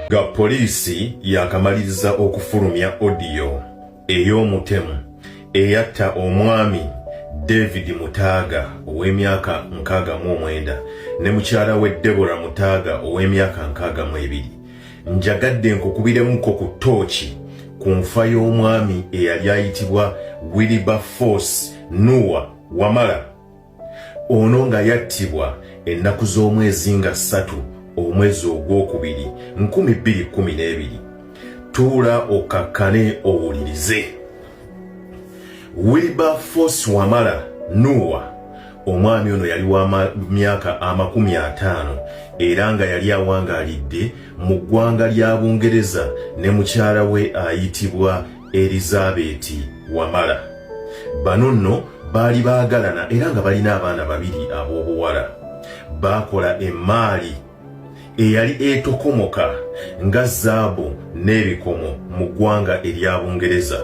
Ga polisi yakamaliriza okufulumya audio ey'omutemu eyatta omwami David Mutaaga ow'emyaka 69 ne mukyala we Deborah Mutaaga ow'emyaka 62. Njagadde nkukubiremukko ku ttooki ku nfa y'omwami eyali ayitibwa Wilberforce Noah Wamala. Ono nga yattibwa ennaku z'omwezi nga 3 omwezi ogwokubiri 2012. Tuula okakkane owulirize. Wilberforce Wamala Noah omwami ono yali wa myaka 50 era nga yali awangaalidde mu ggwanga lya Bungereza ne mukyala we ayitibwa Elizabeth Wamala. Bano nno baali baagalana era nga balina abaana babiri ab'obuwala. Baakola emmaali eyali etokomoka nga zaabu n'ebikomo mu ggwanga erya Bungereza.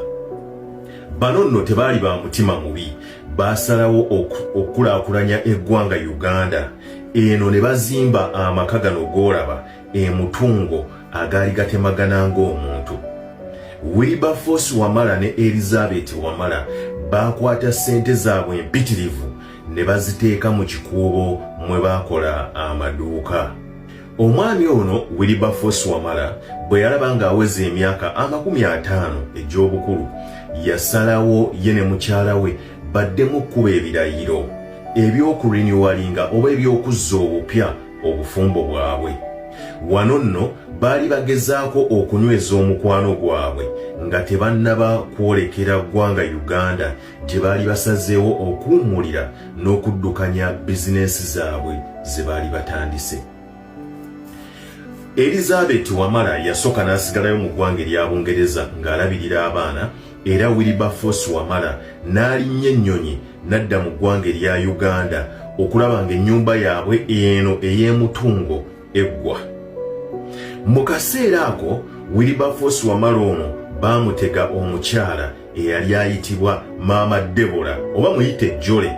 Bano nno tebaali ba mutima mubi, baasalawo okulaakulanya eggwanga Uganda. Eno ne bazimba amaka gano g'olaba emutungo agaali gatemagana ng'omuntu. Wilberforce Wamala ne Elizabeth Wamala baakwata ssente zaabwe empitirivu ne baziteeka mu kikuubo mwe baakola amaduuka. Omwami ono Wilberforce Wamala bwe yalaba ng'aweza emyaka 50 egy'obukulu, yasalawo ye ne mukyala we baddemu kuba ebirayiro eby'okurenewalinga oba eby'okuzza obupya obufumbo bwabwe. Wano nno baali bagezaako okunyweza omukwano gwabwe nga tebannaba kwolekera ggwanga Uganda gye baali basazeewo okuwummulira n'okuddukanya bizinensi zaabwe ze baali batandise. Elizabeth Wamala yasooka n'asigalayo mu ggwanga erya Bungereza ng'alabirira abaana, era Wilberforce Wamala n'alinnya ennyonyi n'adda mu ggwanga erya Uganda okulaba ng'ennyumba yaabwe eno ey'emutungo eggwa. Mu kaseera ako Wilberforce Wamala ono baamutega omukyala eyali ayitibwa Maama Deborah oba muyite Jole.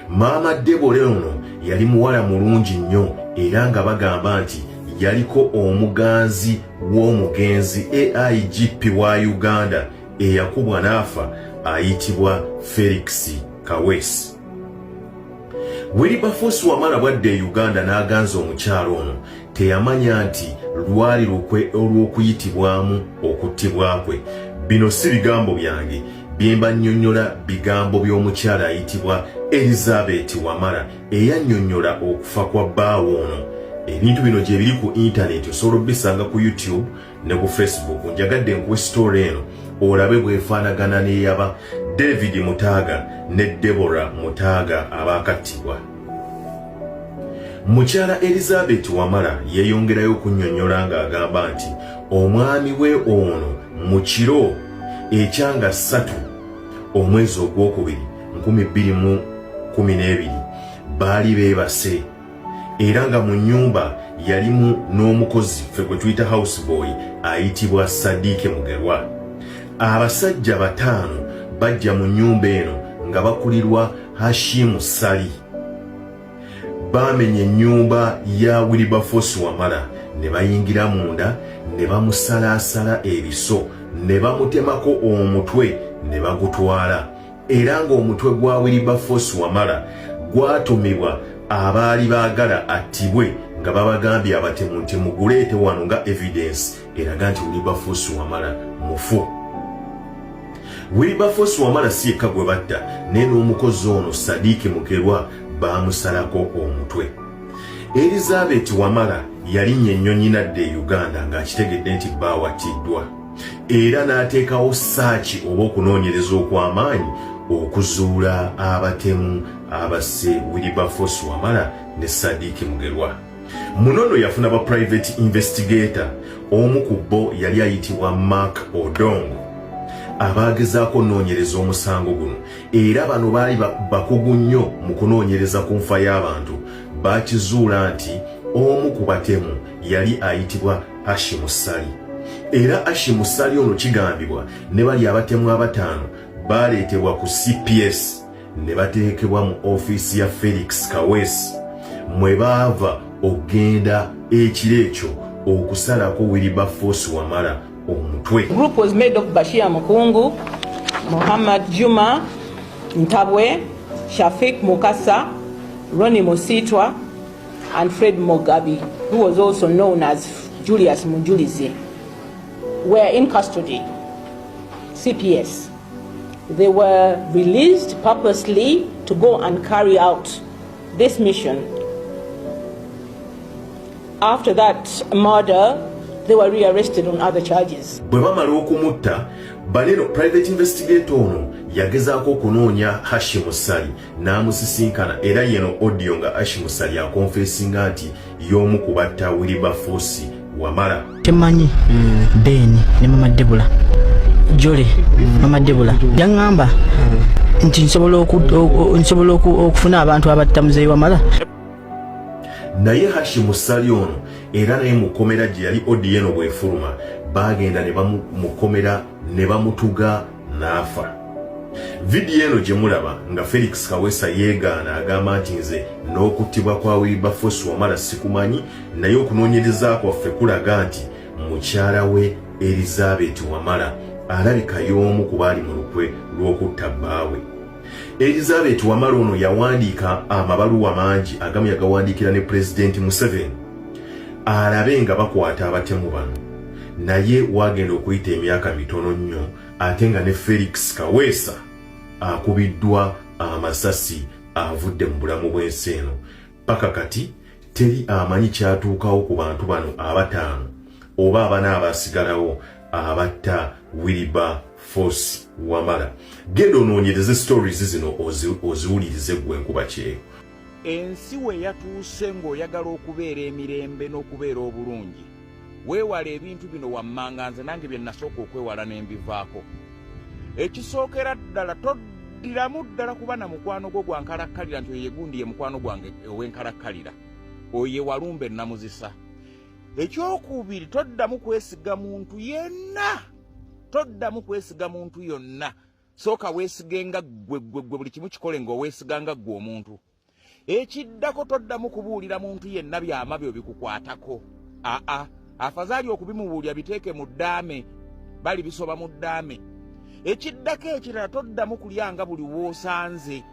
Maama Deborah ono yali muwala mulungi nnyo era nga bagamba nti yaliko omuganzi w'omugenzi AIGP wa Uganda eyakubwa n'afa ayitibwa Felix Kaweesi. Wilberforce Wamala bwadde e Uganda n'aganza omukyalo ono teyamanya nti lwali lukwe olw'okuyitibwamu okuttibwa kwe. Bino si bigambo byange, bye mbannyonnyola bigambo by'omukyala ayitibwa Elizabeth Wamala eyannyonnyola okufa kwa bbaawe ono. Ebintu bino gye biri ku internet, osobola obisanga ku YouTube ne ku Facebook. Njagadde nkuwe story eno olabe bwefaanagana n'eyaba David Mutaaga ne Deborah Mutaaga abaakattibwa. Mukyala Elizabeth Wamala yeeyongerayo okunnyonnyola ng'agamba nti omwami we ono mu kiro ekyanga 3 omwezi ogwokubiri 2012 baali beebase, era nga mu nnyumba yalimu n'omukozi ffe gwe tuyita houseboy ayitibwa Sadiike Mugerwa. Abasajja 5 bajja mu nnyumba eno nga bakulirwa Hashimu Sali. Baamenya ennyumba ya Wilberforce Wamala ne bayingira munda ne bamusalaasala ebiso ne bamutemako omutwe ne bagutwala, era ng'omutwe gwa Wilberforce Wamala gwatumibwa abaali baagala attibwe nga babagambye abatemu nti muguleete wano nga evidence eraga nti Wilberforce Wamala mufu. Wilberforce Wamala si yekka gwe batta, naye n'omukozi ono Sadiike Mugerwa baamusalako omutwe. Elizabeth Wamala yalinnya ennyonyi n'adda e Uganda ng'akitegedde nti baawattiddwa, era n'ateekawo saaki oba okunoonyereza okw'amaanyi okuzuula abatemu abasse Wilberforce Wamala ne Sadiike Mugerwa. Munono yafuna ba private investigator, omu ku bo yali ayitibwa Mark Odongo, abaagezaako onoonyereza omusango guno, era bano baali bakugu nnyo mu kunoonyereza ku nfa y'abantu. Baakizuula nti omu ku batemu yali ayitibwa Hashimu Sali, era Hashimu Sali ono kigambibwa ne bali abatemu 5 baaleetebwa ku CPS ne bateekebwa mu ofiisi ya Felix Kaweesi mwe baava ogenda ekiro ekyo okusalako Wilberforce Wamala omutwe. The group was made of Bashir Mukungu, Muhammad Juma Ntabwe, Shafiq Mukasa, Ronnie Musitwa, and Fred Mugabi, who was also known as Julius Munjulizi, were in custody, CPS. They were released purposely to go and carry out this mission. After that murder, they were rearrested on other charges. Bwe bamala okumutta, baleno private investigator ono yagezaako okunoonya Hashim Sali n'amusisinkana era yeno audio nga Hashim Sali akonfesinga nti y'omu ku batta Wilberforce Wamala. Temanyi Ben ne Mama Debula Jole Mama Debula yangamba nti nsobola okufuna abantu abatta muzeeyi Wamala. Naye Hashim Sali ono era naye mukomera gye yali audio eno bwefuluma bagenda ne bamukomera ne bamutuga n'afa. Video eno gye mulaba nga Felix Kaweesa yeegaana agamba nti nze n'okuttibwa kwa Wilberforce Wamala sikumanyi, naye okunoonyereza kwaffe kulaga nti mukyala we Elizabeth Wamala alabika y'omu ku baali mu lukwe lw'okutta bbaawe. Elizabeth Wamala ono yawandiika amabaluwa mangi agamu yagawandiikira ne President Museveni alabe nga bakwata abatemu bano, naye wagenda okuyita emyaka mitono nnyo ate nga ne Felix Kaweesa akubiddwa amasasi avudde mu bulamu bw'ensi eno. Paka kati teri amanyi kyatuukawo ku bantu bano abataano oba abana abasigalawo abatta Wilberforce Wamala. Genda onoonyereze stories zino oziwulirize gwe nkuba kyeyo. Ensi we yatuuse ng'oyagala okubeera emirembe n'okubeera obulungi, weewala ebintu bino wammanga nze nange bye nasooka okwewala n'embivaako. Ekisookera ddala toddiramu ddala kuba na mukwano gwo gwankalakkalira nti oye gundi ye mukwano gwange ow'enkalakkalira, oye walumbe namuzisa. Ekyokubiri, toddamu kwesiga muntu yenna, toddamu kwesiga muntu yonna. Sooka weesigenga gwe buli kimu kikole ng'oweesiganga ggwe omuntu. Ekiddako toddamu kubuulira muntu yenna byama byo bikukwatako. Afazaali okubimubuulira biteeke mu ddaame, bali bisoba mu ddaame. Ekiddako ekirala toddamu kulyanga buli woosanze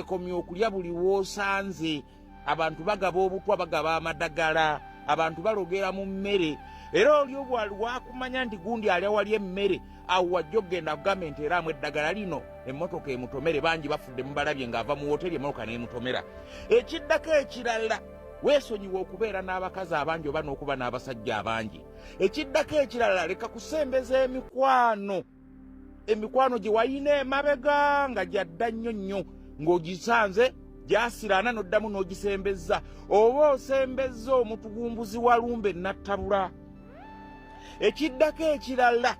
komya okulya buli woosanze. Abantu bagaba obutwa, bagaba amadagala, abantu balogera mu mmere. Era oli obwali wakumanya nti gundi alya wali emmere, awo wajja okgenda kugamba nti eraamu eddagala lino emmotoka emutomere, bangi bafudde mubalabye ng'ava mu wooteri emmotoka n'emutomera. Ekiddako ekirala, weesonyiwa okubeera n'abakazi abangi oba n'okuba n'abasajja abangi. Ekiddako ekirala, leka kusembeza emikwano gye wayina emabega nga gyadda nnyo nnyo ng'ogisanze gyasiraana n'oddamu n'ogisembeza, oba osembezza omutugumbuzi walumbe nattabula. Ekiddako ekirala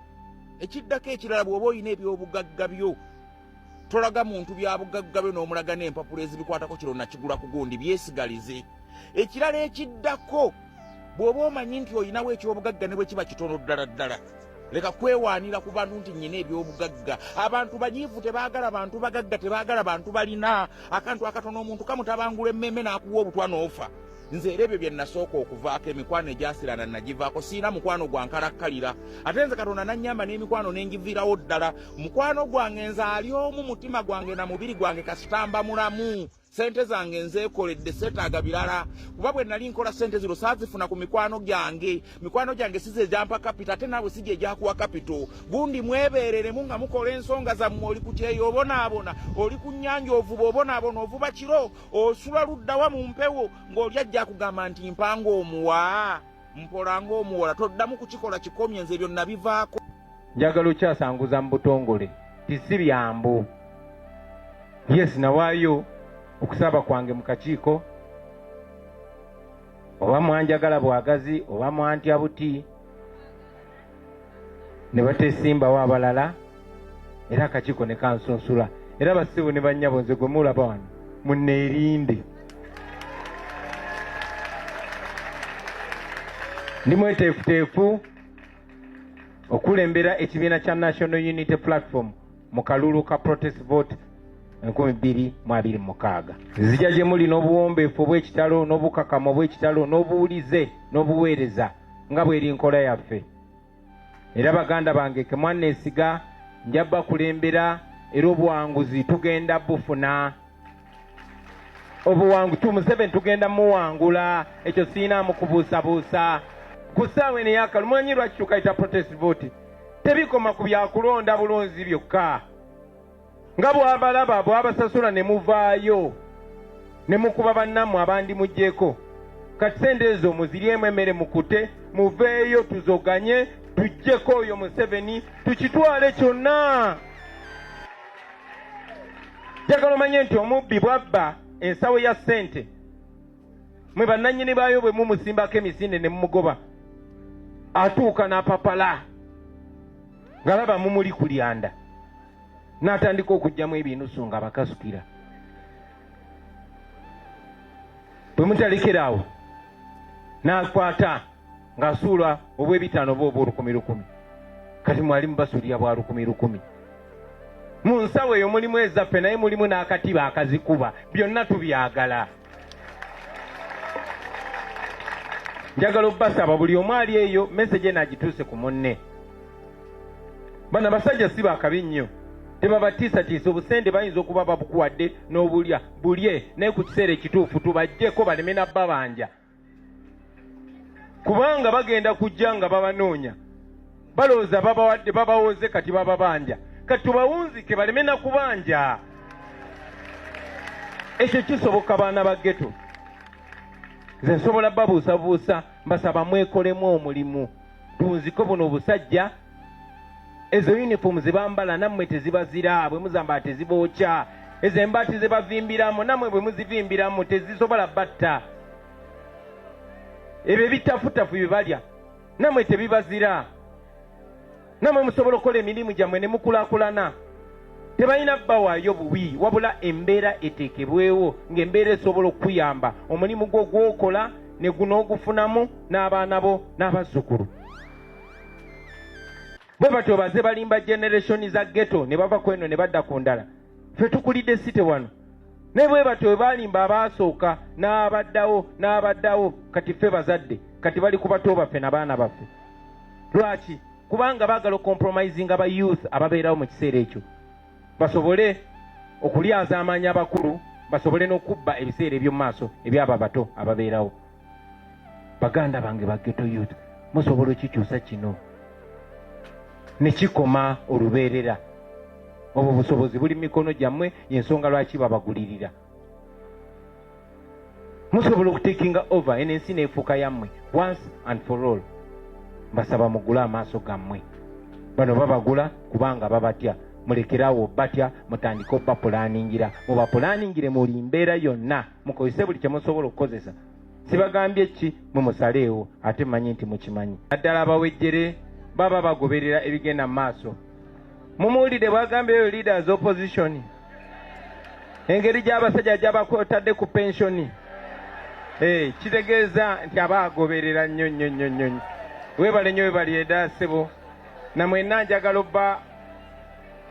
bw'oba oyina ebyobugagga byo, tolaga muntu bya bugagga byo n'omulaga n'empapula ezibikwatako kiro nakigula ku gundi, byesigalize. Ekirala ekiddako, bw'oba omanyi nti oyinawo ekyobugagga ne bwe kiba kitono ddala ddala, leka kwewaanira ku bantu nti nnyina ebyobugagga. Abantu banyiivu tebaagala bantu bagagga, tebaagala bantu balina akantu akatono. Omuntu kamutabangula emmemme n'akuwa obutwa n'ofa. Nze era ebyo bye nasooka okuvaako, emikwano egyasirana nagivaako, siina mukwano gwankalakkalira. Ate nze Katonda nannyamba n'emikwano n'engiviirawo ddala. Mukwano gwange nze ali omu, mutima gwange na mubiri gwange kasitamba mulamu. Sente zange nzeekoledde, seetaaga birala. Kuba bwe nali nkola sente zino saazifuna ku mikwano gyange. Mikwano gyange size gyampa kapito, ate naawe si gye gyakuwa kapito. Gundi mwebeereremu nga mukola ensonga zammwe. Oli ku kyeyo obonaabona, oli ku nnyanja ovuba obonaabona, ovuba kiro, osula luddawa mu mpewo, ng'oli ajja kugamba nti mpanga omuwa, mpola ng'omuwola. Toddamu kukikola kikomye, nze byonna bivaako. Njagala okyasanguza mu butongole, tisi byambo. Yes, nawaayo okusaba kwange mu kakiiko, oba mwanjagala bwagazi oba mwantya buti, ne batesimbawo abalala, era akakiiko ne kansunsula. Era basibu ne bannyabo, nze gwe mulaba wano munneerinde. Ndi mweteefuteefu okulembera ekibiina kya National Unity Platform mu kalulu ka protest vote 2026 zijja gye muli n'obuwombeefu obw'ekitalo n'obukakamu obw'ekitalo n'obuwulize n'obuweereza nga bw'eri nkola yaffe. Era baganda bange ke mwanneesiga nja bakulembera era obuwanguzi tugenda bufuna. Obuwanguzi Museveni tugenda muwangula, ekyo siinaamu kubuusabuusa. Ku ssaawa eno ey'akalu mumanyi lwaki tukayita protest vote? Tebikoma ku byakulonda bulunzi byokka. Nga bw'abalaba bw'abasasula ne muvaayo ne mukuba bannammwe abandi muggyeko, kati sente ezo muziryemu emmere mukute, muveeyo tuzoganye, tuggyeko oyo Museveni tukitwale kyonna. Njagala omanye nti omubbi bw'abba ensawo ya ssente, mwe bannannyini baayo bwe mumusimbako emisinde ne mumugoba, atuuka n'apapala ng'alaba mumuli ku lyanda, n'atandika okuggyamu ebinusu nga bakasukira. Bwe mutalekerawo n'akwata ng'asuula obw'ebitaano oba obw'olukumi. Kati mwali mubasuulira bwa lukumi. Mu nsawo eyo mulimu ezaffe naye mulimu n'akatiba akazikuba, byonna tubyagala. Njagala obbasaba buli omu ali eyo mesege n'agituuse ku munne. Bano abasajja si bakabi nnyo, tebabatiisatiisa obusente bayinza okuba babukuwadde n'obulya bulye, naye ku kiseera ekituufu tubaggyeko baleme nabbabanja. Kubanga bagenda kujja nga babanoonya, balowooza babawadde babawoze kati bababanja, kati tubawunzike baleme na kubanja. Ekyo kisoboka baana ba ghetto. Nze nsobola babuusabuusa, mbasaba mwekolemu omulimu, tuwunzike buno obusajja. Ezo uniform ze bambala nammwe tezibazira, bwe muzambala tezibookya. Ezo embaati ze bavimbiramu nammwe bwe muzivimbiramu tezisobola batta. Ebyo ebitafutafu bye balya nammwe tebibazira. Nammwe musobola okukola emirimu gyammwe ne mukulaakulana. Tebalina bbawaayo buwi, wabula embeera eteekebwewo ng'embeera esobola okuyamba omulimu gwo gw'okola ne guno ogufunamu n'abaana bo n'abazzukulu. Bwe batyo baze balimba generation za ghetto ne bava kweno ne badda ku ndala. Ffe tukulidde site wano. Ne bwe batyo balimba abaasooka n'abaddawo kati ffe bazadde kati bali ku bato baffe n'abaana baffe. Lwaki? Kubanga baagala compromising aba youth ababeerawo mu kiseera ekyo, basobole okulyaza amaanyi abakulu, basobole n'okubba ebiseera eby'omu maaso ebyaba bato ababeerawo. Baganda bange ba ghetto youth, musobola okikyusa kino ne kikoma olubeerera. Obwo busobozi buli mikono gyammwe, y'ensonga lwaki babagulirira. Musobola okutekinga over ensi n'efuuka yammwe once and for all. Mbasaba mugule amaaso gammwe. Bano babagula kubanga babatya. Mulekerawo batya, mutandika obbapulaaningira. Mubapulaaningire muli mbeera yonna, mukozese buli kye musobola okukozesa. Sibagambye ki mumusaleewo ate mmanyi nti mukimanyi. Naddala abawejjere baba bagoberera ebigenda mu maaso. Mumuwulire bwagambye eyo leaders opposition, engeri gy'abasajja gy'abakwotadde ku pensioni, kitegeeza nti aba agoberera nnyo. Weebale nnyo weebali eda ssebo, na mwenna njagala obba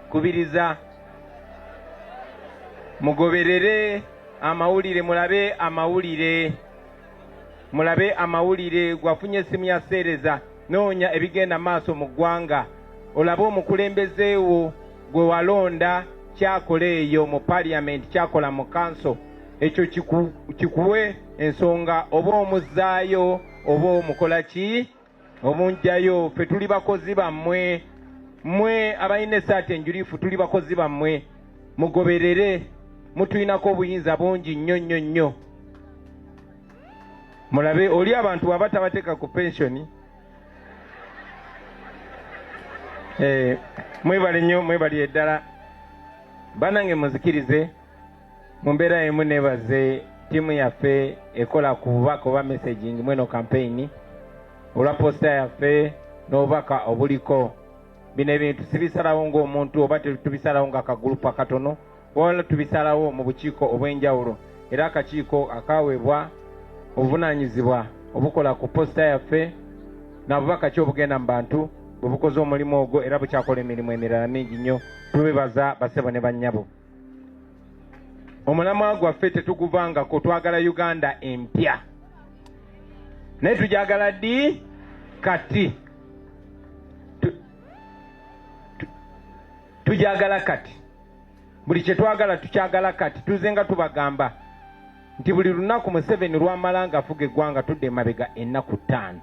kubiriza mugoberere amawulire, mulabe amawulire. Gwafunye essimu ya seereza, noonya ebigenda maaso mu ggwanga, olabe omukulembezeewo gwe walonda kyakola eyo mu parliament, kyakola mu council. Ekyo kikuwe ensonga oba omuzzaayo oba omukola ki, omunjayo. Ffe tuli bakozi bammwe, mmwe abalina essaati enjulifu tuli bakozi bammwe. Mugoberere, mutulinako obuyinza bungi nnyo. Mulabe oli abantu baba tabateeka ku pensioni. Mwebale nnyo, mwebali eddala. Banange muzikirize mu mbeera emu nebaze ttiimu yaffe ekola ku bubaka oba messaging mweno campaign olwa posta yaffe n'obubaka obuliko. Bino ebintu sibisalawo ng'omuntu oba tubisalawo nga akagulupu akatono, wala tubisalawo mu bukiiko obw'enjawulo. Era akakiiko akaweebwa obuvunaanyizibwa obukola ku posta yaffe n'abubaka ki obugenda mu bantu bwe bukoze omulimu ogwo era bukyakola emirimu emirala mingi nnyo. Tubebaza basebo ne bannyabo. omulamwa gwaffe tetuguvangako, twagala Uganda empya naye tujagala ddi kati tujagala kati buli kyetwagala tukyagala kati. Tuzenga tubagamba nti buli lunaku Museveni lwamala nga afuga eggwanga tudde emabega ennaku 5.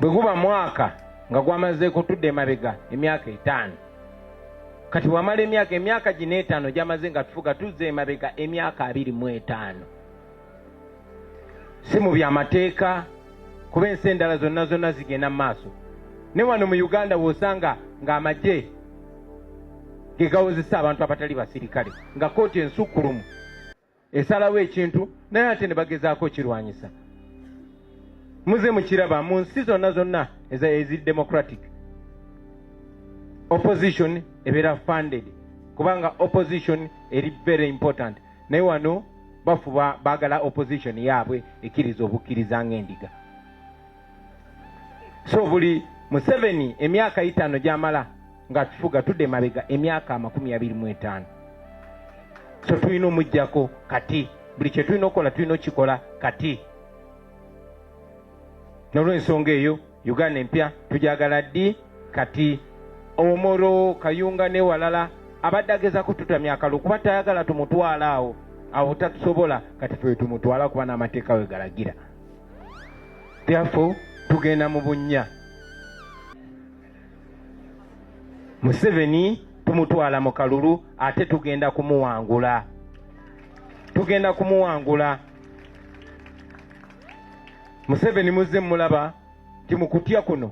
Bwe guba mwaka nga gwamazeeko tudde emabega emyaka 5. Kati wamala emyaka gino 5 gyamaze nga tufuga tuzze emabega emyaka 25. Si mu byamateeka kuba ensi endala zonna zigenda mu maaso. Ne wano mu Uganda w'osanga ng'amagye ge gawozesa abantu abatali basirikale, nga kooti ensukkulumu esalawo ekintu naye ate ne bagezaako kirwanyisa. Muze mukiraba mu nsi zonna ezi democratic opposition ebeera funded kubanga opposition eri very important, naye wano bafuba baagala opposition yaabwe ekkiriza obukkiriza ng'endiga. So buli Museveni emyaka 5 gy'amala nga tufuga tudde mabega emyaka 25. So tulina omujjako kati, buli kye tulina okukola tulina okikola kati. N'olw'ensonga eyo Uganda empya tujagala ddi kati. Omoro Kayunga ne walala abadde agezaako tutamya akalulu kuba tayagala tumutwala awo tatusobola, kati ffe tumutwala kuba n'amateeka we galagira. Therefore tugenda mu bunnya. Museveni tumutwala mu kalulu ate tugenda kumuwangula. Museveni muzze mulaba nti mu kutya kuno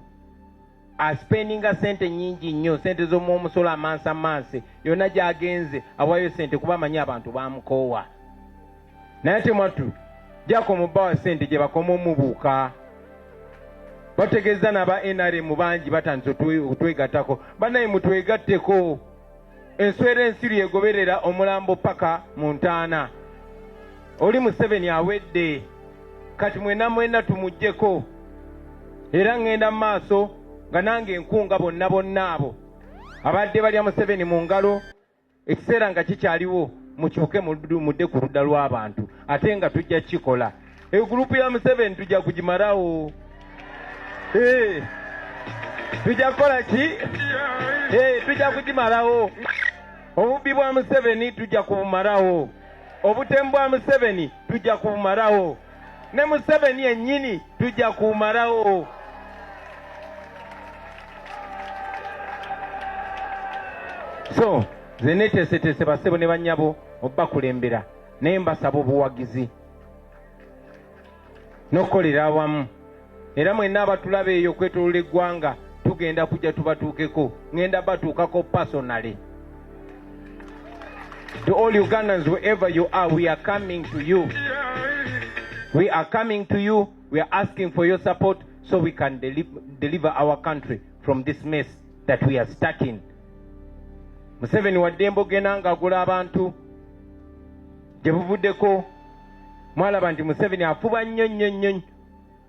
aspendinga sente nyingi nnyo, sente z'omwomusolo amansi yonna gy'agenze awayo sente kuba amanyi abantu bamukoowa. Naye temwattu gyakoma obbawa sente gye bakoma omubuuka. Bategeeza n'aba NRM bangi batandise otwegattako. Bannaye mutwegatteko. Enswera ensiru yegoberera omulambo paka mu ntaana. Oli Museveni awedde. Kati mwena tumuggyeko. Era ngenda mu maaso nga nange enkunga bonna abo abadde balya Museveni mu ngalo, ekiseera nga kikyaliwo mukyuke mudde ku ludda lw'abantu ate nga tujja kikola. Egurupu ya Museveni tujja kugimalawo. Tujja kukola ki? Tujja kugimalawo. Obubbi bwa Museveni tujja kubumalawo. Obutemu bwa Museveni tujja kubumalawo. Ne Museveni yennyini tujja kumalawo. So ze neeteeseteese bassebo ne bannyabo obbakulembera naye mbasaba obuwagizi n'okukolera awamu. Era mwenna abatulaba eyo okwetoolola eggwanga tugenda kujja tubatuukeko, ngenda batuukako personally. To all Ugandans, wherever you are, we are coming to you. We are coming to you. We are asking for your support so we can deliver our country from this mess that we are stuck in. Museveni waddembo gena ng'agula abantu gye buvuddeko. Mwalaba nti Museveni afuba nnyo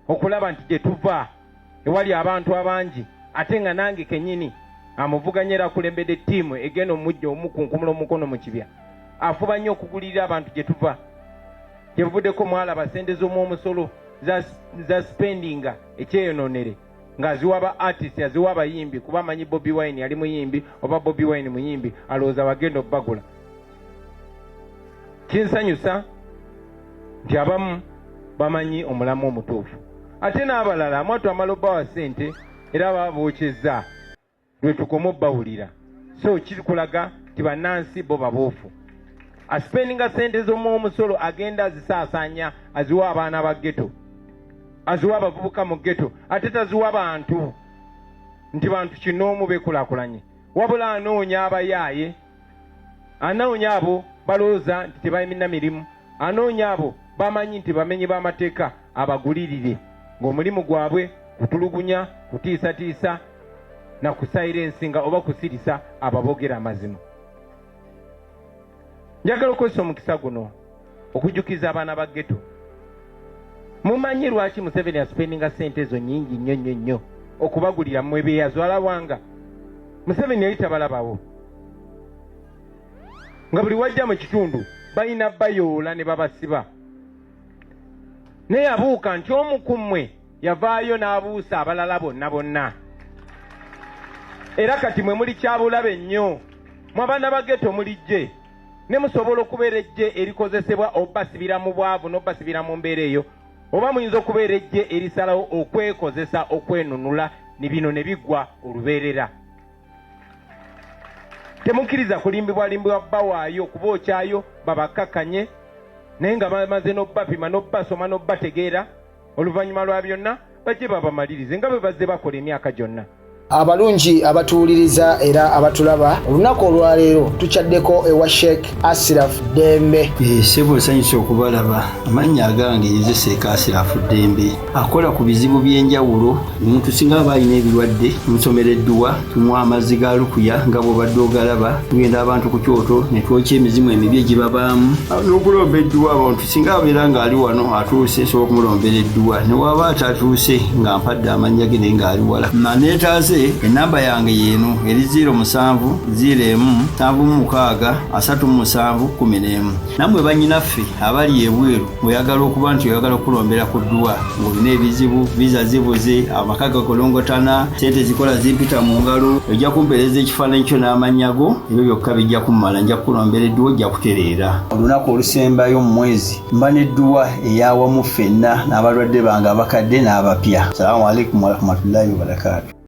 okulaba nti gye tuva ewali abantu abangi, ate nga nange kennyini amuvuganyera kulembedde ttiimu egenda omujja omukunkumula omukono mu kibya. Afuba nnyo okugulirira abantu gye tuva. Gye buvuddeko mwalaba sente z'omwomusolo za spendinga ekyeyononere ng'aziwa ba artist, aziwa abayimbi kuba amanyi Bobi Wine yali muyimbi oba Bobi Wine muyimbi, alowooza bagenda obbagula. Kinsanyusa nti abamu bamanyi omulamu omutuufu, ate n'abalala amwatu amala obbawa ssente era baba bookyezza lwe tukoma obbawulira. So kikulaga nti bannansi bo babuufu. Aspendinga sente z'omwomusolo agenda azisaasaanya, aziwa abaana ba ghetto, aziwa abavubuka mu ghetto, ate taziwa bantu nti bantu kinoomu beekulaakulanye, wabula anoonya abayaaye, anoonya abo balowooza nti tebalina mirimu, anoonya abo bamanyi nti bamenyi b'amateeka abagulirire, ng'omulimu gwabwe kutulugunya, kutiisatiisa na kusayirensinga oba kusirisa ababogera amazima. Njagala okozesa omukisa guno okujjukiza abaana ba ghetto. Mumanyi lwaki Museveni aspendinga sente ezo nnyingi nnyo okubagulira mmwe beeyazwala wanga? Museveni yali tabalabawo. nga buli wajja mu kitundu balina bayoola ne babasiba. Naye abuuka nti omu ku mmwe yavaayo n'abuusa abalala bonna. Era kati mwe muli kyabulabe nnyo, mwe abaana ba ghetto mulijje, ne musobola okubeera ejje erikozesebwa obbasibira mu bwavu n'obbasibira mu mbeera eyo, oba muyinza okubeera ejje erisalawo okwekozesa okwenunula ne bino ne biggwa olubeerera. Temukkiriza kulimbibwalimbibwa bawaayo kubookyayo babakkakkanye naye nga bamaze n'obbapima n'obbasoma n'obbategeera, oluvannyuma lwa byonna bajje babamalirize nga bwe bazze bakola emyaka gyonna. Abalungi abatuwuliriza era abatulaba, olunaku olwaleero tukyaddeko ewa Sheikh Ashraf Dembe. Sebo nsanyusa okubalaba. Amannya agange nze Sheikh Ashraf Dembe. Akola ku bizibu by'enjawulo. Omuntu singa aba alina ebirwadde musomereddwa, tumuwa amazzi ga lukuya nga bw'obadde ogalaba, tugenda abantu ku kyoto ne twokya emizimu emibi egibabaamu. N'okulomba edduwa abantu singa abeera ng'ali wano atuuse nsobola okumulombera edduwa, ne waba atatuuse nga mpadde amannya ge naye ng'ali wala. Naneetaaze enamba yange yeeno eri 0707763711. Nammwe bannyinaffe abali ebweru oyagala okuba nti oyagala okulombera ku dduwa ng'olina ebizibu, viza zibuze, amaka gakolongotana, sente zikola zimpita mu ngalo, ojja kumpeereza ekifaananyi kyo n'amanyago, ebyo byokka bijja kummala, nja kukulombera edduwa ojja kutereera. Olunaku olusembayo mu mwezi mba n'edduwa ey'awamu ffenna n'abalwadde bange abakadde n'abapya. Salaamu alaikum warahmatullahi wabarakatuh.